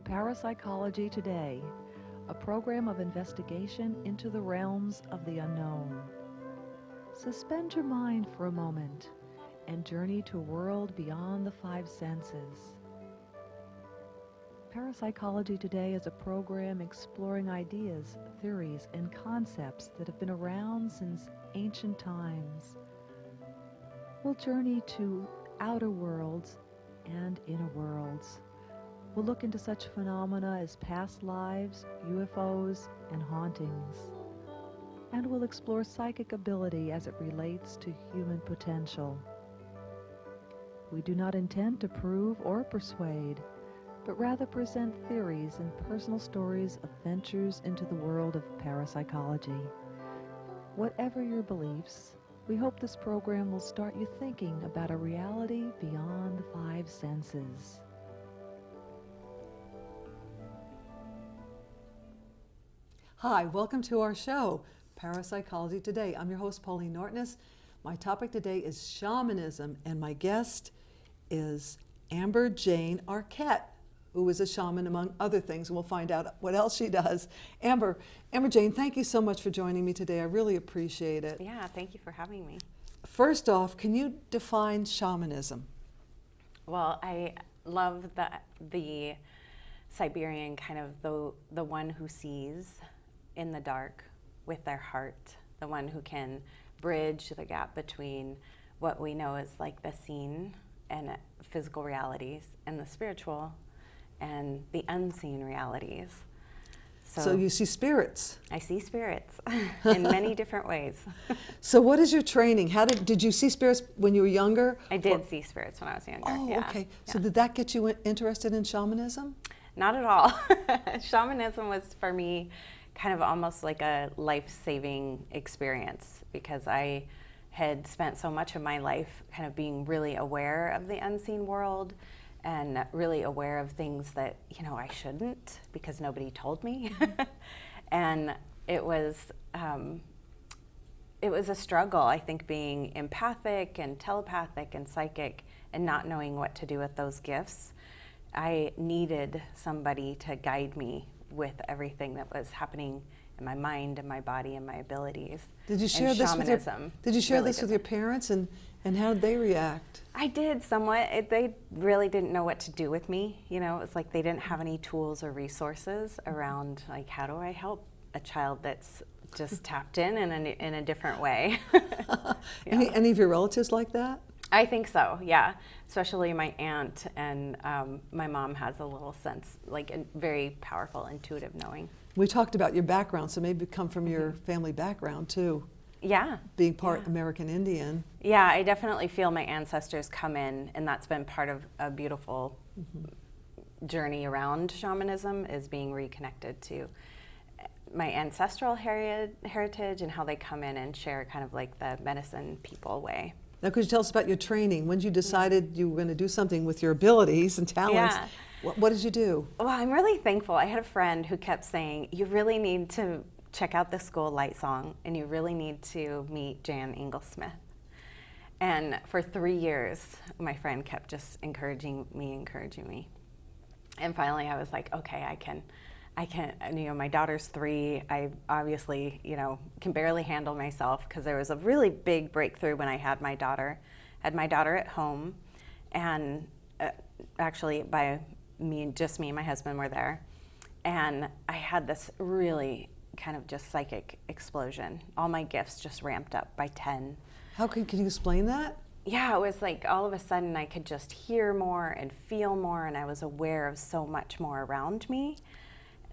Parapsychology Today, a program of investigation into the realms of the unknown. Suspend your mind for a moment and journey to a world beyond the five senses. Parapsychology Today is a program exploring ideas, theories, and concepts that have been around since ancient times. We'll journey to outer worlds and inner worlds. We'll look into such phenomena as past lives, UFOs, and hauntings. And we'll explore psychic ability as it relates to human potential. We do not intend to prove or persuade, but rather present theories and personal stories of ventures into the world of parapsychology. Whatever your beliefs, we hope this program will start you thinking about a reality beyond the five senses. Hi, welcome to our show, Parapsychology Today. I'm your host, Pauline Nortness. My topic today is shamanism, and my guest is Amber Jane Arquett, who is a shaman, among other things, and we'll find out what else she does. Amber Jane, thank you so much for joining me today. I really appreciate it. Yeah, thank you for having me. First off, can you define shamanism? Well, I love the Siberian kind of the one who sees in the dark with their heart, the one who can bridge the gap between what we know is like the seen and physical realities and the spiritual and the unseen realities. So you see spirits. I see spirits in many different ways. So what is your training? Did you see spirits when you were younger? I did see spirits when I was younger. Oh, yeah. okay. Yeah. So did that get you interested in shamanism? Not at all. Shamanism was for me kind of almost like a life-saving experience because I had spent so much of my life kind of being really aware of the unseen world and really aware of things that, I shouldn't because nobody told me. And it was a struggle, I think, being empathic and telepathic and psychic and not knowing what to do with those gifts. I needed somebody to guide me with everything that was happening in my mind and my body and my abilities. Did you share this with your parents, and how did they react? I did somewhat. They really didn't know what to do with me. It was like they didn't have any tools or resources around, like, how do I help a child that's just tapped in a different way? Yeah. Any of your relatives like that? I think so, yeah. Especially my aunt and my mom has a little sense, like a very powerful intuitive knowing. We talked about your background, so maybe come from your family background too. Yeah. Being part American Indian. Yeah, I definitely feel my ancestors come in, and that's been part of a beautiful journey around shamanism, is being reconnected to my ancestral heritage and how they come in and share kind of like the medicine people way. Now, could you tell us about your training? When you decided you were going to do something with your abilities and talents, what did you do? Well, I'm really thankful. I had a friend who kept saying, you really need to check out the school Light Song, and you really need to meet Jan Inglesmith. And for 3 years, my friend kept just encouraging me. And finally, I was like, okay, I can, my daughter's 3. I obviously, can barely handle myself because there was a really big breakthrough when I had my daughter. I had my daughter at home, and actually just me and my husband were there. And I had this really kind of just psychic explosion. All my gifts just ramped up by 10. Can you explain that? Yeah, it was like all of a sudden I could just hear more and feel more, and I was aware of so much more around me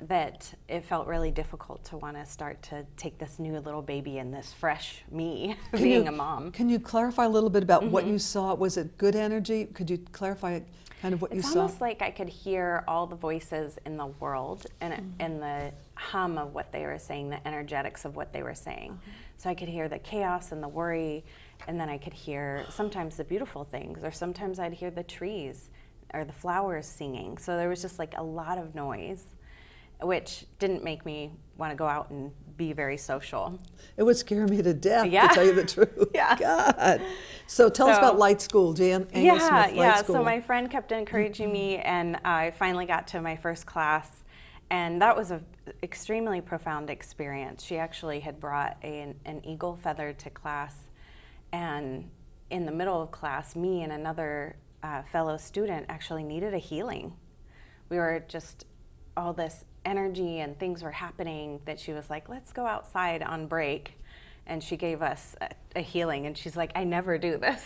that it felt really difficult to want to start to take this new little baby and this fresh me being a mom. Can you clarify a little bit about what you saw? Was it good energy? Could you clarify kind of what you saw? It's almost like I could hear all the voices in the world and the hum of what they were saying, the energetics of what they were saying. So I could hear the chaos and the worry, and then I could hear sometimes the beautiful things, or sometimes I'd hear the trees or the flowers singing. So there was just like a lot of noise. which didn't make me want to go out and be very social. It would scare me to death, Yeah. to tell you the truth. Yeah. God. So tell us about Light School, Jan Englesmith Light School. So my friend kept encouraging me, and I finally got to my first class, and that was an extremely profound experience. She actually had brought an eagle feather to class, and in the middle of class, me and another fellow student actually needed a healing. We were just, all this energy and things were happening that she was like, let's go outside on break. And she gave us a healing, and she's like, I never do this.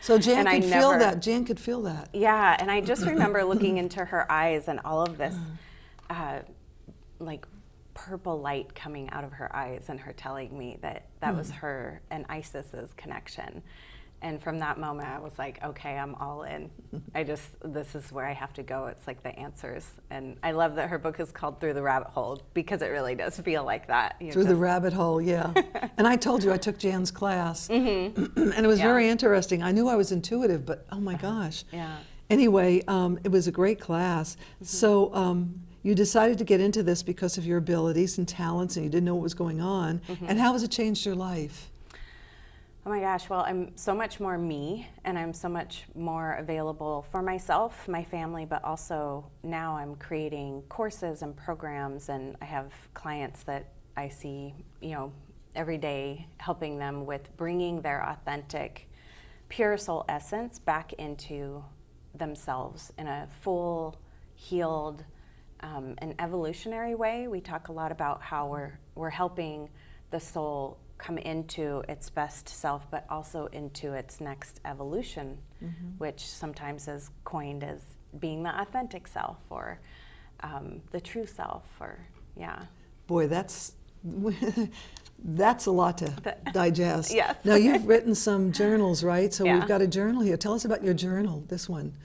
So Jan could feel that. Jan could feel that. Yeah, and I just remember looking into her eyes and all of this like purple light coming out of her eyes, and her telling me that that was her and Isis's connection. And from that moment, I was like, okay, I'm all in. This is where I have to go. It's like the answers. And I love that her book is called Through the Rabbit Hole, because it really does feel like that. Through the rabbit hole, yeah. And I told you I took Jan's class, and it was very interesting. I knew I was intuitive, but oh my gosh. Yeah. Anyway, it was a great class. So you decided to get into this because of your abilities and talents, and you didn't know what was going on. And how has it changed your life? Oh my gosh, well, I'm so much more me, and I'm so much more available for myself, my family, but also now I'm creating courses and programs, and I have clients that I see, every day, helping them with bringing their authentic, pure soul essence back into themselves in a full, healed, and evolutionary way. We talk a lot about how we're helping the soul come into its best self, but also into its next evolution, which sometimes is coined as being the authentic self, or the true self, or Boy, that's a lot to digest. Yes. Now you've written some journals, right? So we've got a journal here. Tell us about your journal, this one.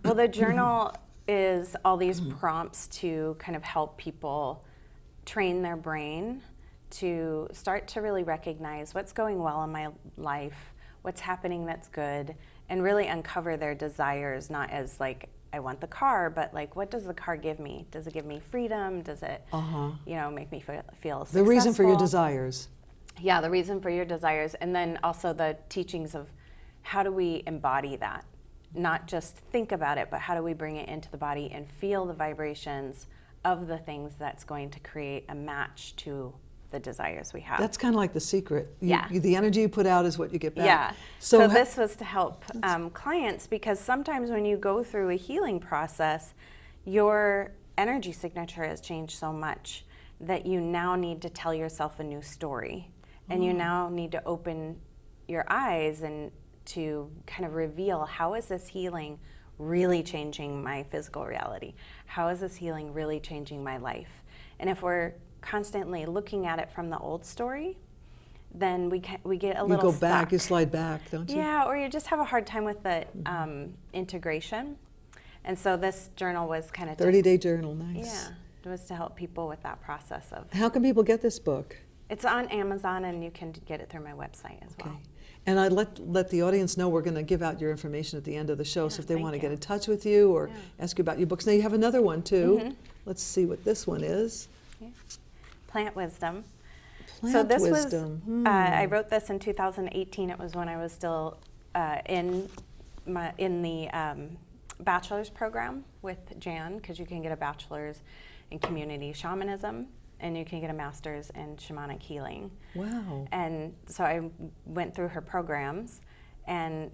Well, the journal is all these prompts to kind of help people train their brain to start to really recognize what's going well in my life, what's happening that's good, and really uncover their desires, not as like, I want the car, but like, what does the car give me? Does it give me freedom? Does it, make me feel successful? The reason for your desires. Yeah, the reason for your desires. And then also the teachings of how do we embody that? Not just think about it, but how do we bring it into the body and feel the vibrations of the things that's going to create a match to the desires we have. That's kind of like the secret. Yeah. The energy you put out is what you get back. Yeah. So this was to help clients, because sometimes when you go through a healing process, your energy signature has changed so much that you now need to tell yourself a new story. And you now need to open your eyes and to kind of reveal, how is this healing really changing my physical reality? How is this healing really changing my life? And if we're constantly looking at it from the old story, then we get a little You go stuck. back, you slide back, don't you? Yeah, or you just have a hard time with the integration. And so this journal was kind of 30-day journal, nice. Yeah, it was to help people with that process of. How can people get this book? It's on Amazon, and you can get it through my website as well. And I'd let the audience know we're going to give out your information at the end of the show, so if they want to you. get in touch with you or ask you about your books. Now you have another one too. Let's see what this one is. Yeah. Plant Wisdom. Plant this Wisdom. was, I wrote this in 2018. It was when I was still in the bachelor's program with Jan, because you can get a bachelor's in community shamanism, and you can get a master's in shamanic healing. Wow. And so I went through her programs, and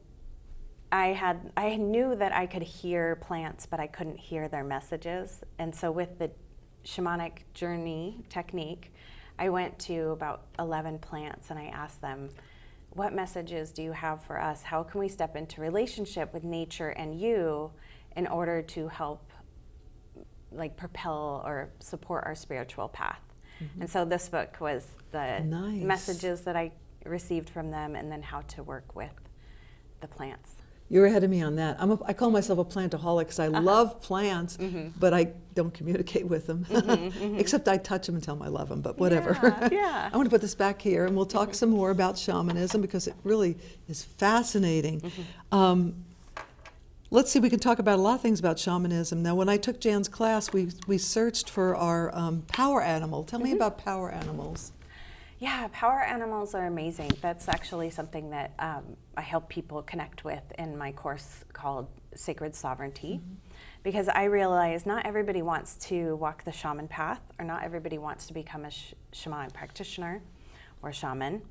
I knew that I could hear plants, but I couldn't hear their messages. And so with the shamanic journey technique, I went to about 11 plants, and I asked them, what messages do you have for us? How can we step into relationship with nature and you in order to help propel or support our spiritual path? And so this book was the messages that I received from them, and then how to work with the plants. You're ahead of me on that. I call myself a plantaholic because I love plants, but I don't communicate with them. Except I touch them and tell them I love them, but whatever. Yeah. I want to put this back here, and we'll talk some more about shamanism, because it really is fascinating. let's see, we can talk about a lot of things about shamanism. Now, when I took Jan's class, we searched for our power animal. Tell me about power animals. Yeah, power animals are amazing. That's actually something that I help people connect with in my course called Sacred Sovereignty. Because I realize not everybody wants to walk the shaman path, or not everybody wants to become a shamanic practitioner or shaman.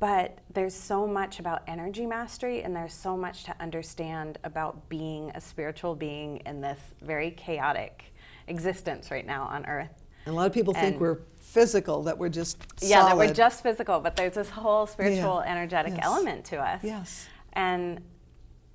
But there's so much about energy mastery, and there's so much to understand about being a spiritual being in this very chaotic existence right now on Earth. And a lot of people think we're physical, that we're just solid. Yeah, that we're just physical, but there's this whole spiritual, energetic element to us. Yes. And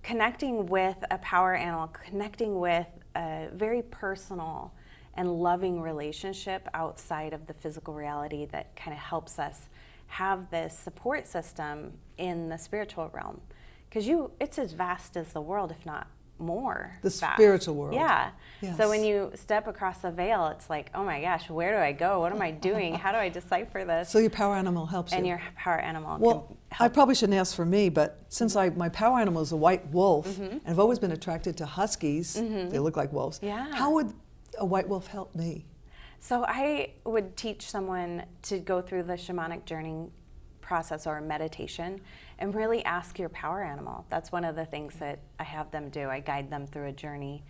connecting with a power animal, connecting with a very personal and loving relationship outside of the physical reality that kind of helps us have this support system in the spiritual realm. Because it's as vast as the world, if not more. The vast. spiritual world. Yeah. Yes. So when you step across the veil, it's like, oh my gosh, where do I go? What am I doing? How do I decipher this? So your power animal helps And you. your power animal Well, can I help. probably shouldn't ask for me, but since my power animal is a white wolf, and I've always been attracted to huskies, they look like wolves. Yeah. How would a white wolf help me? So I would teach someone to go through the shamanic journey process or meditation and really ask your power animal. That's one of the things that I have them do. I guide them through a journey,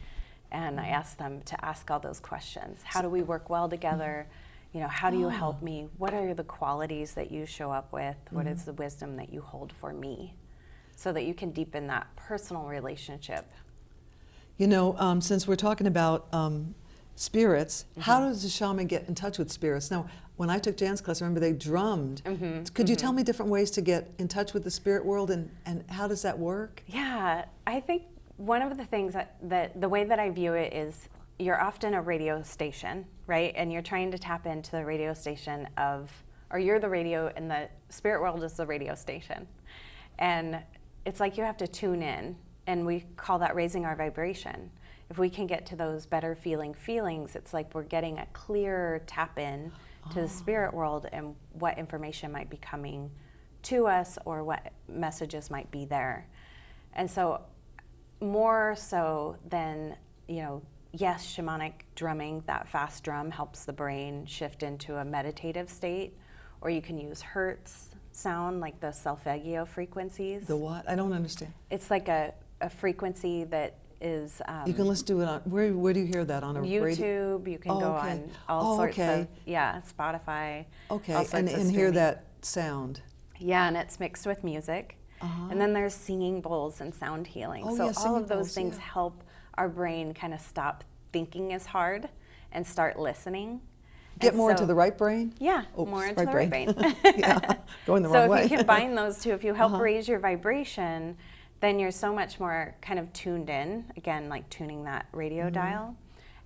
and I ask them to ask all those questions. How do we work well together? You know, how do you help me? What are the qualities that you show up with? What is the wisdom that you hold for me? So that you can deepen that personal relationship. You know, since we're talking about spirits, how does a shaman get in touch with spirits? Now, when I took Jan's class, remember they drummed. Could you tell me different ways to get in touch with the spirit world, and how does that work? Yeah, I think one of the things that the way that I view it is you're often a radio station, right? And you're trying to tap into the radio station or you're the radio and the spirit world is the radio station. And it's like you have to tune in, and we call that raising our vibration. If we can get to those better feelings, it's like we're getting a clearer tap in to the spirit world and what information might be coming to us or what messages might be there. And so more so than, yes, shamanic drumming, that fast drum helps the brain shift into a meditative state, or you can use hertz sound, like the solfeggio frequencies. The what? I don't understand. It's like a frequency that is you can listen to it on, where do you hear that? On a radio? YouTube, you can go on all sorts of, Spotify. Okay, all sorts and of hear streaming. that sound. Yeah, and it's mixed with music. And then there's singing bowls and sound healing. Oh, so yeah, all singing of those bowls, things yeah. help our brain kind of stop thinking as hard and start listening. Get And more into so- the right brain? Yeah, Oops, more into the right brain. Yeah, going the So wrong way. if you combine those two, if you help raise your vibration, then you're so much more kind of tuned in, again, like tuning that radio dial.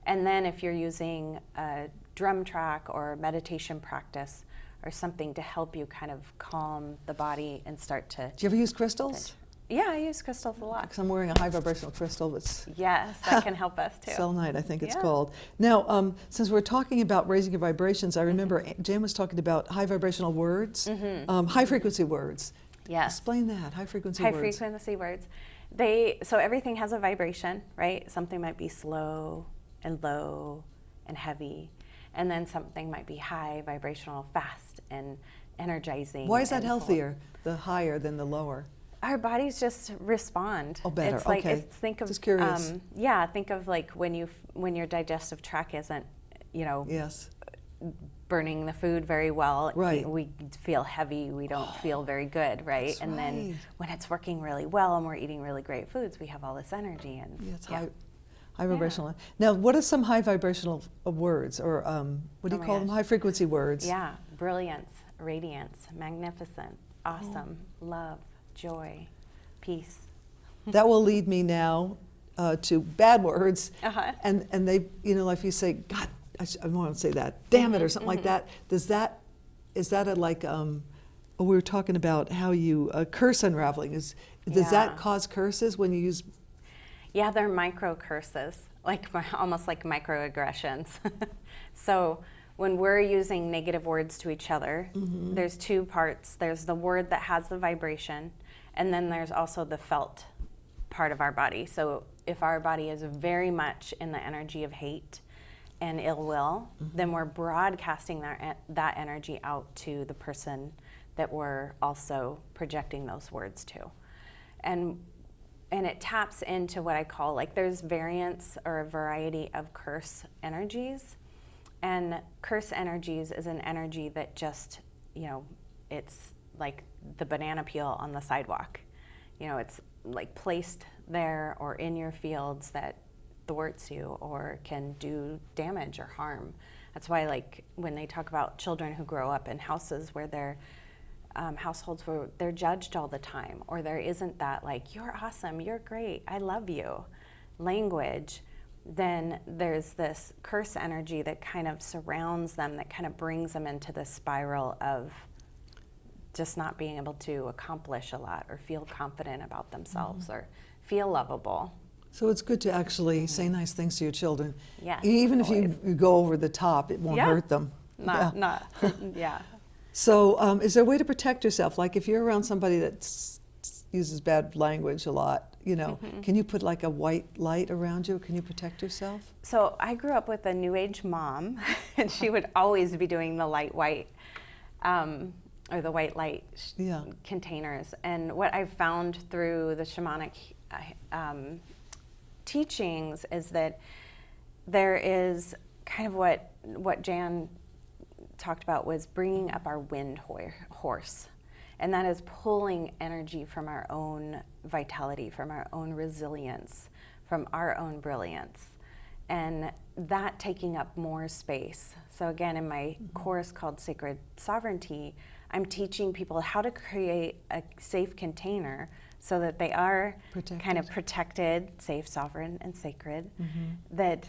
And then if you're using a drum track or meditation practice or something to help you kind of calm the body and start to... Do you ever use crystals? Yeah, I use crystals a lot. Because I'm wearing a high vibrational crystal that's Yes, that can help us too. selenite, I think it's Yeah. called. Now, since we're talking about raising your vibrations, I remember Jan was talking about high vibrational words, high frequency words. Yes. Explain that, high frequency High words. frequency words. So everything has a vibration, right? Something might be slow and low and heavy, and then something might be high vibrational, fast and energizing. Why is that and full. healthier, the higher than the lower? Our bodies just respond. Oh, better, It's like, okay. think of, Just curious. think of like when your digestive tract isn't, Yes. burning the food very well. Right. We feel heavy, we don't feel very good, right? That's and then right. when it's working really well and we're eating really great foods, we have all this energy. And Yeah, it's high vibrational. Now, what are some high vibrational words, or what do you Oh my call them? gosh. High frequency words. Yeah, brilliance, radiance, magnificent, awesome, love, joy, peace. That will lead me now to bad words. Uh-huh. And they, like if you say, God, I want to say that, damn it, or something like that. Is that a like, we were talking about how you curse unraveling. Does Yeah. that cause curses when you use? Yeah, they're micro curses, almost like microaggressions. So when we're using negative words to each other, there's two parts. There's the word that has the vibration, and then there's also the felt part of our body. So if our body is very much in the energy of hate and ill will, then we're broadcasting that energy out to the person that we're also projecting those words to. And it taps into what I call, like, there's variants or a variety of curse energies. And curse energies is an energy that just, it's like the banana peel on the sidewalk. It's like placed there or in your fields that thwarts you or can do damage or harm. That's why, like, when they talk about children who grow up in houses where they're households where they're judged all the time, or there isn't that, like, you're awesome, you're great, I love you language, then there's this curse energy that kind of surrounds them, that kind of brings them into this spiral of just not being able to accomplish a lot or feel confident about themselves or feel lovable. So it's good to actually say nice things to your children. Yes, Even if always. you go over the top, it won't hurt them. Yeah. So is there a way to protect yourself? Like, if you're around somebody that uses bad language a lot, can you put like a white light around you? Can you protect yourself? So I grew up with a New Age mom, and she would always be doing the light white, or the white light containers. And what I've found through the shamanic teachings is that there is kind of what Jan talked about was bringing up our wind horse. And that is pulling energy from our own vitality, from our own resilience, from our own brilliance. And that taking up more space. So again, in my course called Sacred Sovereignty, I'm teaching people how to create a safe container so that they are kind of protected, safe, sovereign, and sacred, that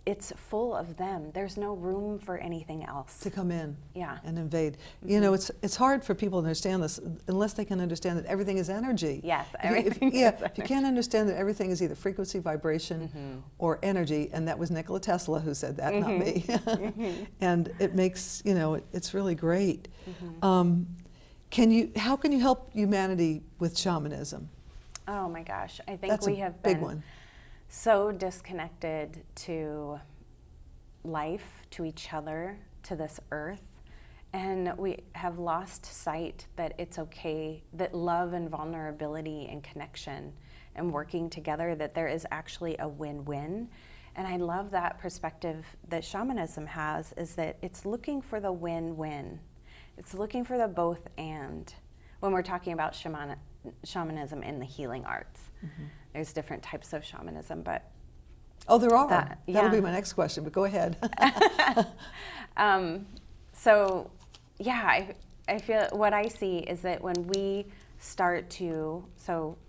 it's full of them. There's no room for anything else to come in and invade. Mm-hmm. It's hard for people to understand this unless they can understand that everything is energy. Yes, everything is energy. If you can't understand that everything is either frequency, vibration, or energy, and that was Nikola Tesla who said that, not me. And it makes, it's really great. How can you help humanity with shamanism? Oh my gosh, I think That's we a have big been one. So disconnected to life, to each other, to this earth. And we have lost sight that it's okay, that love and vulnerability and connection and working together, that there is actually a win-win. And I love that perspective that shamanism has, is that it's looking for the win-win. It's looking for the both and. When we're talking about shamanism in the healing arts. There's different types of shamanism, but there are. That'll be my next question, but go ahead. So, I feel what I see is that when we start to,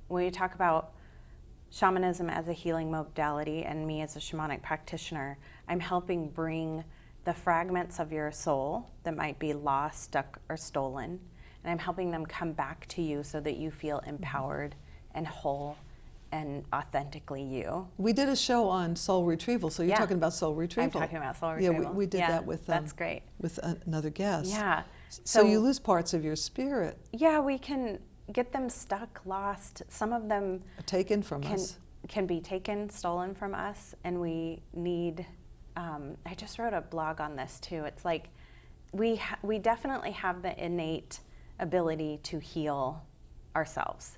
when we talk about shamanism as a healing modality and me as a shamanic practitioner, I'm helping bring the fragments of your soul that might be lost, stuck, or stolen, and I'm helping them come back to you so that you feel empowered and whole and authentically you. We did a show on soul retrieval, so you're talking about soul retrieval. I'm talking about soul retrieval. Yeah, we did that with that's great. With another guest. Yeah. So you lose parts of your spirit. Yeah, we can get them stuck, lost. Some of them taken from us. Can be taken, stolen from us, and we need. I just wrote a blog on this too. It's like we definitely have the innate ability to heal ourselves.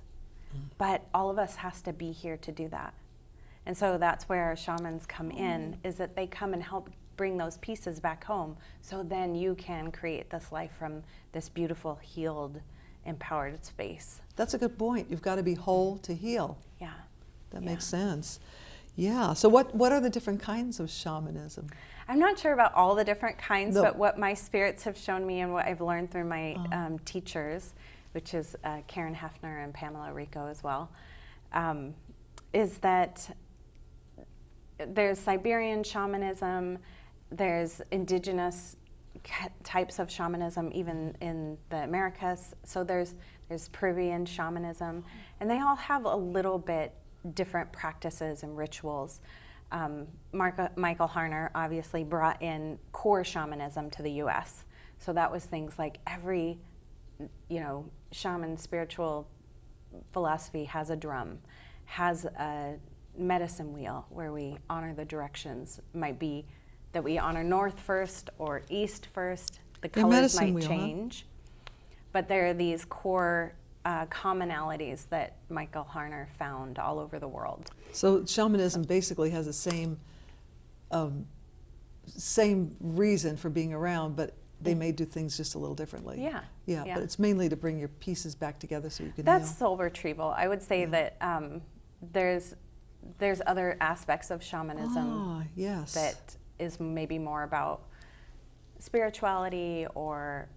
But all of us has to be here to do that. And so that's where our shamans come in, is that they come and help bring those pieces back home, so then you can create this life from this beautiful, healed, empowered space. That's a good point. You've got to be whole to heal. Yeah. That makes sense. Yeah. So what are the different kinds of shamanism? I'm not sure about all the different kinds, but what my spirits have shown me and what I've learned through my teachers, which is Karen Hefner and Pamela Rico as well, is that there's Siberian shamanism, there's indigenous types of shamanism, even in the Americas. So there's Peruvian shamanism, and they all have a little bit different practices and rituals. Michael Harner obviously brought in core shamanism to the U.S. So that was things like every, shaman spiritual philosophy has a drum, has a medicine wheel where we honor the directions. Might be that we honor north first or east first. The colors might change, but there are these core commonalities that Michael Harner found all over the world. So shamanism basically has the same reason for being around, but they may do things just a little differently. Yeah. But it's mainly to bring your pieces back together so you can That's heal. soul retrieval. I would say that there's other aspects of shamanism yes. that is maybe more about spirituality or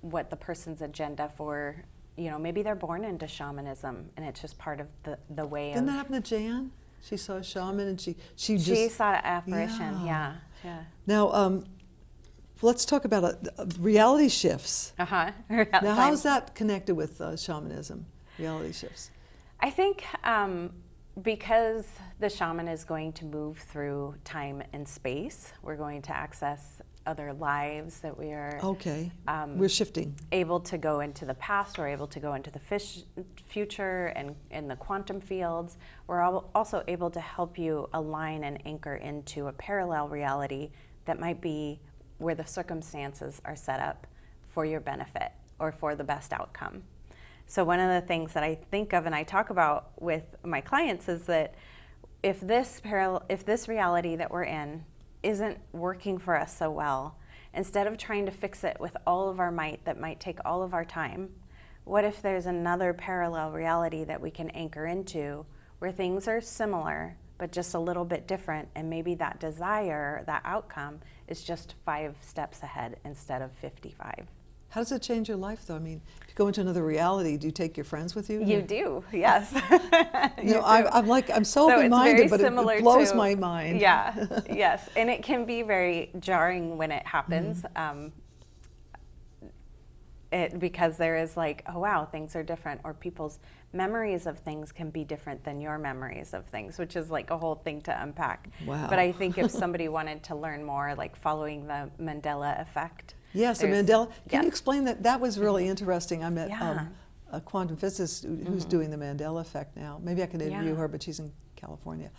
what the person's agenda for, maybe they're born into shamanism and it's just part of the way Didn't that happen to Jan? She saw a shaman and she just saw an apparition. Yeah. Now let's talk about reality shifts. Now how is that connected with shamanism, reality shifts? I think because the shaman is going to move through time and space, we're going to access other lives that we are we're shifting, able to go into the past, we're able to go into the future and in the quantum fields. We're also able to help you align and anchor into a parallel reality that might be where the circumstances are set up for your benefit or for the best outcome. So one of the things that I think of and I talk about with my clients is that if this reality that we're in isn't working for us so well, instead of trying to fix it with all of our might that might take all of our time, what if there's another parallel reality that we can anchor into where things are similar but just a little bit different, and maybe that desire, that outcome, is just 5 steps ahead instead of 55. How does it change your life, though? I mean, if you go into another reality, do you take your friends with you? You do, yes. I'm so open-minded, but it blows my mind. Yeah, yes, and it can be very jarring when it happens. Because there is like, oh wow, things are different, or people's memories of things can be different than your memories of things, which is like a whole thing to unpack. Wow. But I think if somebody wanted to learn more, like following the Mandela effect. Yes, the Mandela. Can you explain that? That was really interesting. I met a quantum physicist who's doing the Mandela effect now. Maybe I can interview her, but she's in California.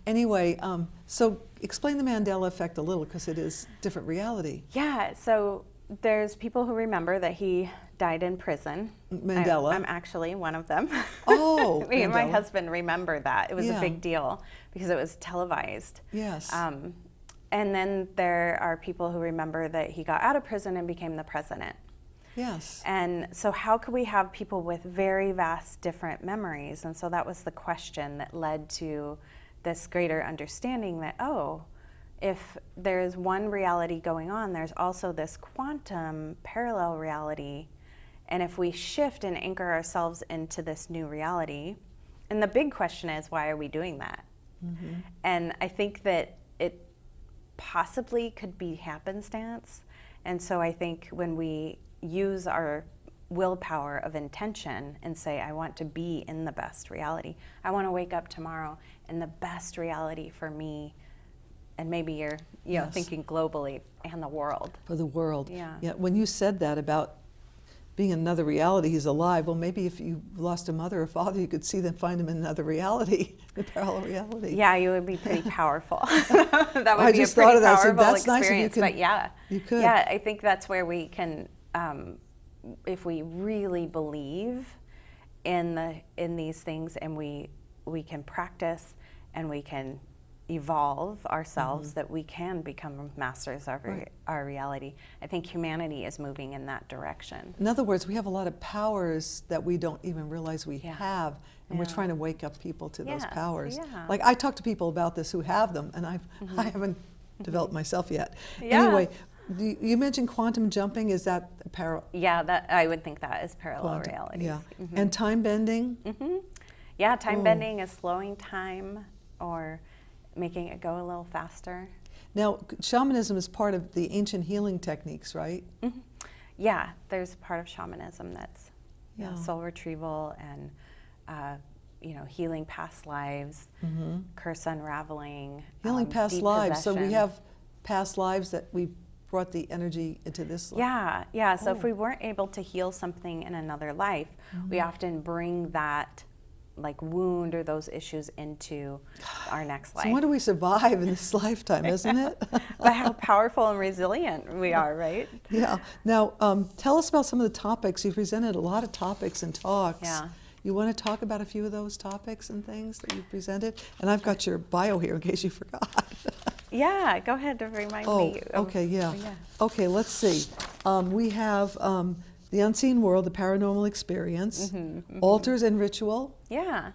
Anyway, so explain the Mandela effect a little, because it is different reality. Yeah, so there's people who remember that he died in prison. Mandela. I'm actually one of them. Oh, Me and my husband remember that. It was a big deal because it was televised. Yes. And then there are people who remember that he got out of prison and became the president. Yes. And so how could we have people with very vast different memories? And so that was the question that led to this greater understanding that, if there's one reality going on, there's also this quantum parallel reality. And if we shift and anchor ourselves into this new reality, and the big question is, why are we doing that? And I think that it possibly could be happenstance. And so I think when we use our willpower of intention and say, I want to be in the best reality, I want to wake up tomorrow in the best reality for me. And maybe you're thinking globally and the world. For the world. Yeah. When you said that about being in another reality, he's alive. Well, maybe if you lost a mother or father, you could see them, find them in another reality, a parallel reality. Yeah, you would be pretty powerful. That would be a pretty powerful experience. But you could. Yeah, I think that's where we can, if we really believe in these things, and we can practice and we can evolve ourselves, that we can become masters of our reality. I think humanity is moving in that direction. In other words, we have a lot of powers that we don't even realize we have, and we're trying to wake up people to those powers. Like, I talk to people about this who have them, and I haven't developed myself yet. Anyway, you mentioned quantum jumping. Is that parallel? Yeah, I would think that is parallel realities. Yeah, and time bending? Yeah, time bending is slowing time or making it go a little faster. Now, shamanism is part of the ancient healing techniques, right? Yeah, there's a part of shamanism that's soul retrieval and healing past lives, curse unraveling, healing past lives. So we have past lives that we brought the energy into this life. So if we weren't able to heal something in another life, we often bring that like wound or those issues into our next life. So when do we survive in this lifetime, isn't it? But how powerful and resilient we are, right? Yeah. Now, tell us about some of the topics. You've presented a lot of topics and talks. Yeah. You want to talk about a few of those topics and things that you've presented? And I've got your bio here in case you forgot. Yeah, go ahead to remind me. Okay, yeah. Okay, let's see. We have the unseen world, the paranormal experience, altars and ritual. Yeah,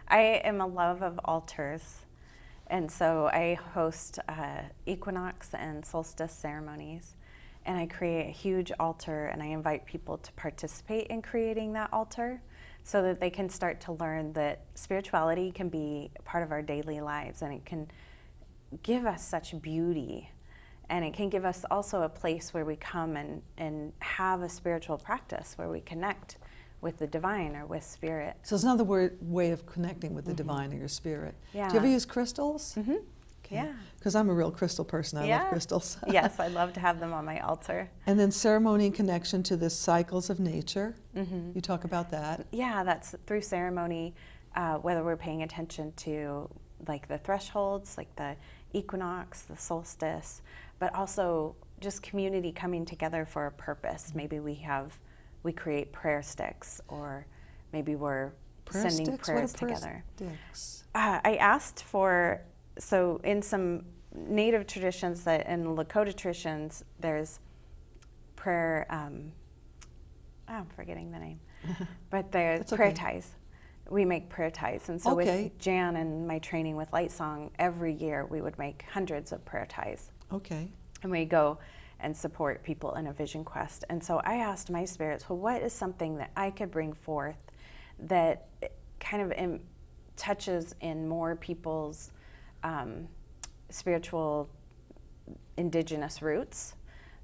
I am a love of altars. And so I host equinox and solstice ceremonies. And I create a huge altar, and I invite people to participate in creating that altar so that they can start to learn that spirituality can be part of our daily lives, and it can give us such beauty. And it can give us also a place where we come and have a spiritual practice where we connect with the divine or with spirit. So it's another way of connecting with the divine or your spirit. Yeah. Do you ever use crystals? Mm-hmm. Okay. Yeah. Because I'm a real crystal person. I love crystals. Yes, I love to have them on my altar. And then ceremony and connection to the cycles of nature. Mm-hmm. You talk about that. Yeah, that's through ceremony, whether we're paying attention to like the thresholds, like the equinox, the solstice, but also just community coming together for a purpose. Maybe we create prayer sticks, or maybe we're sending prayers together. Sticks? I asked for, so in some native traditions in Lakota traditions, there's prayer, I'm forgetting the name, but there's prayer ties. We make prayer ties. And so with Jan and my training with Light Song, every year we would make hundreds of prayer ties. Okay. And we go and support people in a vision quest. And so I asked my spirits, well, what is something that I could bring forth that kind of touches in more people's spiritual indigenous roots,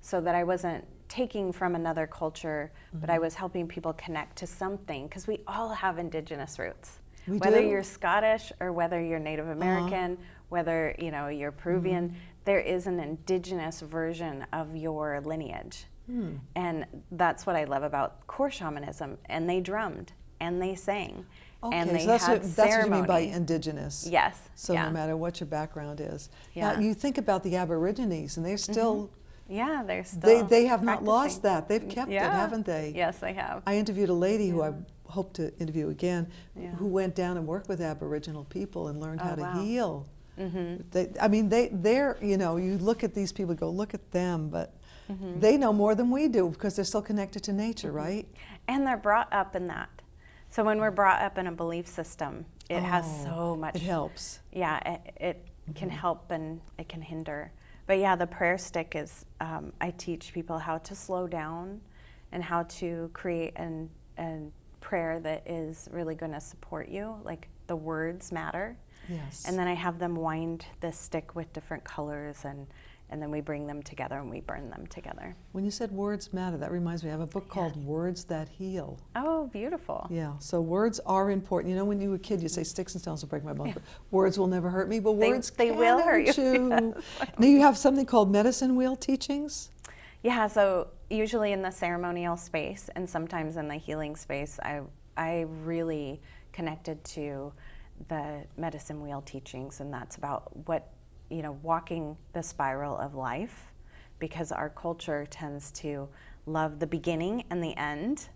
so that I wasn't taking from another culture, but I was helping people connect to something, because we all have indigenous roots. Whether you're Scottish or whether you're Native American, whether you're Peruvian, there is an indigenous version of your lineage. And that's what I love about core shamanism. And they drummed and they sang. Okay, and they so that's had what you mean by indigenous. Yes. So no matter what your background is. Yeah. Now you think about the Aborigines, and they're still Yeah, they're still they have not practicing. lost that. They've kept it, haven't they? Yes, they have. I interviewed a lady who I hope to interview again, who went down and worked with Aboriginal people and learned how to heal. They're you look at these people and go, look at them, but they know more than we do because they're still connected to nature, right? And they're brought up in that. So when we're brought up in a belief system, it has so much. It helps. Yeah, it can help and it can hinder. But yeah, the prayer stick is, I teach people how to slow down and how to create a prayer that is really going to support you. Like the words matter. Yes. And then I have them wind the stick with different colors, and then we bring them together and we burn them together. When you said words matter, that reminds me, I have a book called Words That Heal. Oh, beautiful. Yeah, so words are important. You know, when you were a kid, you say sticks and stones will break my bones, but words will never hurt me, but words they can will hurt you. Yes. Now you have something called medicine wheel teachings? Yeah, so usually in the ceremonial space and sometimes in the healing space, I really connected to the medicine wheel teachings, and that's about walking the spiral of life, because our culture tends to love the beginning and the end,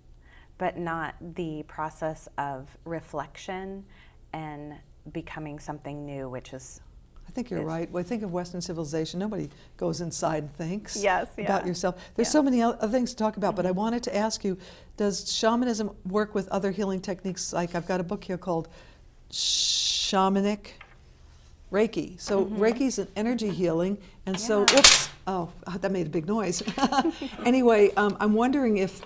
but not the process of reflection and becoming something new, which is... I think you're right. When I think of Western civilization, nobody goes inside and thinks about yourself. There's so many other things to talk about, but I wanted to ask you, does shamanism work with other healing techniques? Like I've got a book here called Shamanic Reiki. So Reiki's an energy healing, and so, oops, oh, that made a big noise. Anyway, I'm wondering if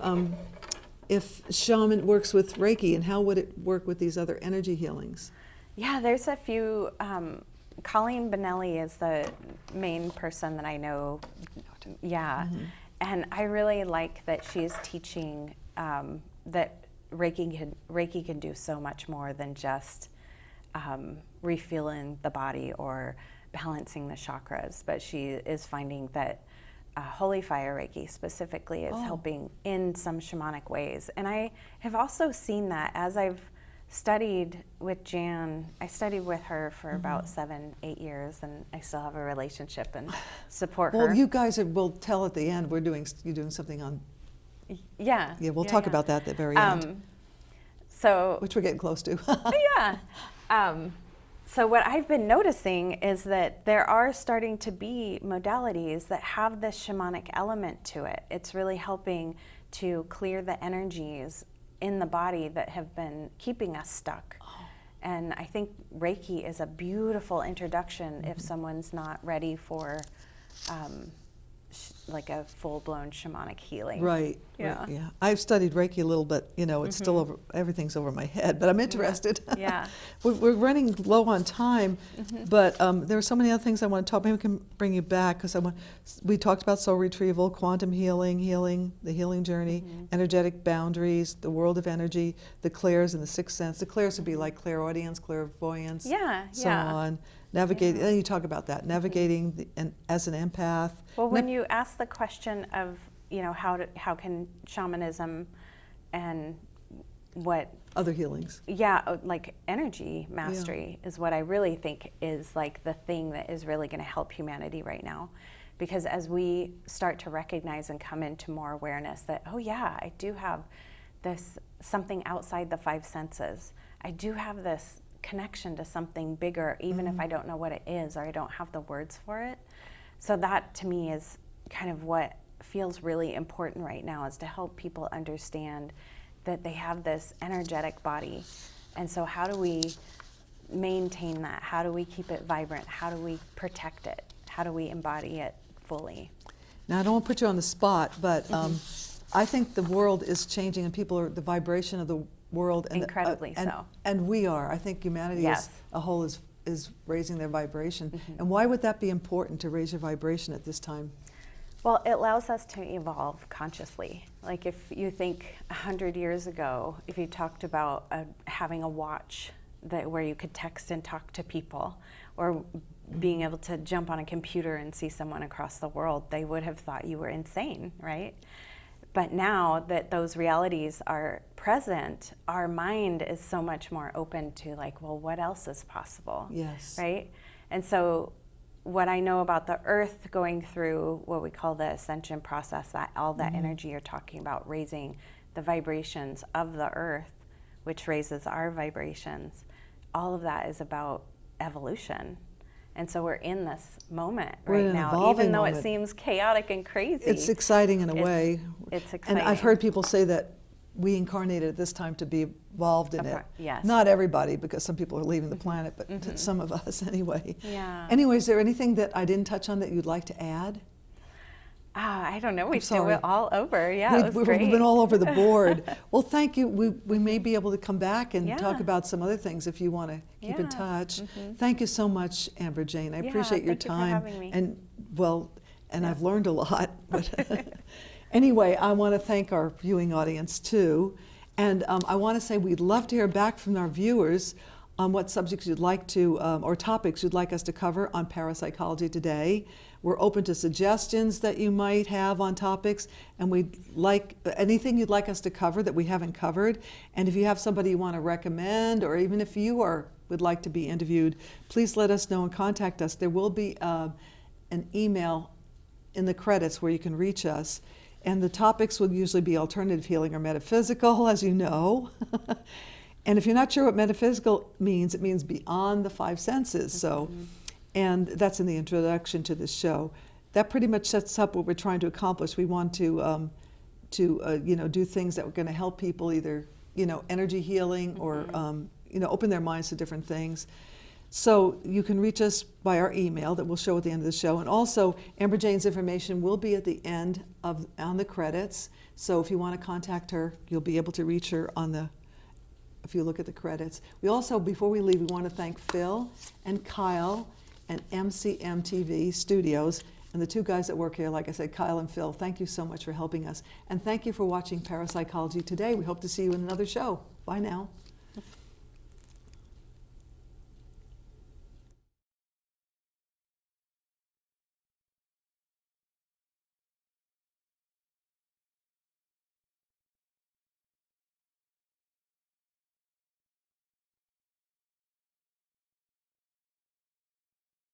shaman works with Reiki, and how would it work with these other energy healings? Yeah, there's a few. Colleen Benelli is the main person that I know. Yeah, and I really like that she's teaching that Reiki can do so much more than just refueling the body or balancing the chakras, but she is finding that Holy Fire Reiki specifically is helping in some shamanic ways. And I have also seen that as I've studied with Jan. I studied with her for about 7-8 years, and I still have a relationship and support her. Well, you guys we'll tell at the end, you're doing something on, Yeah. yeah, we'll talk about that at the very end. So, which we're getting close to. yeah. So what I've been noticing is that there are starting to be modalities that have this shamanic element to it. It's really helping to clear the energies in the body that have been keeping us stuck. And I think Reiki is a beautiful introduction if someone's not ready for like a full-blown shamanic healing. Right. Yeah. Right, yeah. I've studied Reiki a little, but it's still over. Everything's over my head. But I'm interested. Yeah. We're running low on time, but there are so many other things I want to talk. Maybe we can bring you back because we talked about soul retrieval, quantum healing, the healing journey, energetic boundaries, the world of energy, the clairs and the sixth sense. The clairs would be like clairaudience, clairvoyance, so on. Navigating. Then you talk about that, navigating as an empath. Well, when you ask the question of, how can shamanism and what other healings? Yeah, like energy mastery is what I really think is like the thing that is really going to help humanity right now. Because as we start to recognize and come into more awareness that, oh yeah, I do have this something outside the five senses. I do have this connection to something bigger, even if I don't know what it is or I don't have the words for it. So that to me is kind of what feels really important right now, is to help people understand that they have this energetic body. And so how do we maintain that? How do we keep it vibrant? How do we protect it? How do we embody it fully? Now, I don't want to put you on the spot, but I think the world is changing, and people are, the vibration of the world. And incredibly so. And we are. I think humanity as a whole is raising their vibration. And why would that be important, to raise your vibration at this time? Well, it allows us to evolve consciously. Like if you think 100 years ago, if you talked about having a watch where you could text and talk to people, or being able to jump on a computer and see someone across the world, they would have thought you were insane, right? But now that those realities are present, our mind is so much more open to like, well, what else is possible? Yes. Right? And so what I know about the earth going through what we call the ascension process, that all that energy you're talking about, raising the vibrations of the earth, which raises our vibrations, all of that is about evolution. And so we're in this moment right now, even though it seems chaotic and crazy. It's exciting in a way. It's exciting. And I've heard people say that we incarnated at this time to be involved in it. Yes. Not everybody, because some people are leaving the planet, but some of us anyway. Yeah. Anyway, is there anything that I didn't touch on that you'd like to add? I don't know. We threw it all over. Yeah, it was We've great. been all over the board. Well, thank you. We may be able to come back and talk about some other things if you want to keep in touch. Thank you so much, Amber Jane. I appreciate your time. Thank you for having me. And I've learned a lot. But anyway, I want to thank our viewing audience too. And I want to say we'd love to hear back from our viewers on what subjects you'd like to, or topics you'd like us to cover on Parapsychology Today. We're open to suggestions that you might have on topics, and we'd like anything you'd like us to cover that we haven't covered. And if you have somebody you want to recommend, or even if you would like to be interviewed, please let us know and contact us. There will be an email in the credits where you can reach us. And the topics will usually be alternative healing or metaphysical, as you know. And if you're not sure what metaphysical means, it means beyond the five senses. So, and that's in the introduction to this show. That pretty much sets up what we're trying to accomplish. We want to do things that are going to help people, either energy healing or open their minds to different things. So you can reach us by our email that we'll show at the end of the show. And also, Amber Jane's information will be at the end on the credits. So if you want to contact her, you'll be able to reach her if you look at the credits. We also, before we leave, we want to thank Phil and Kyle and MCM TV Studios, and the two guys that work here, like I said, Kyle and Phil. Thank you so much for helping us. And thank you for watching Parapsychology Today. We hope to see you in another show. Bye now.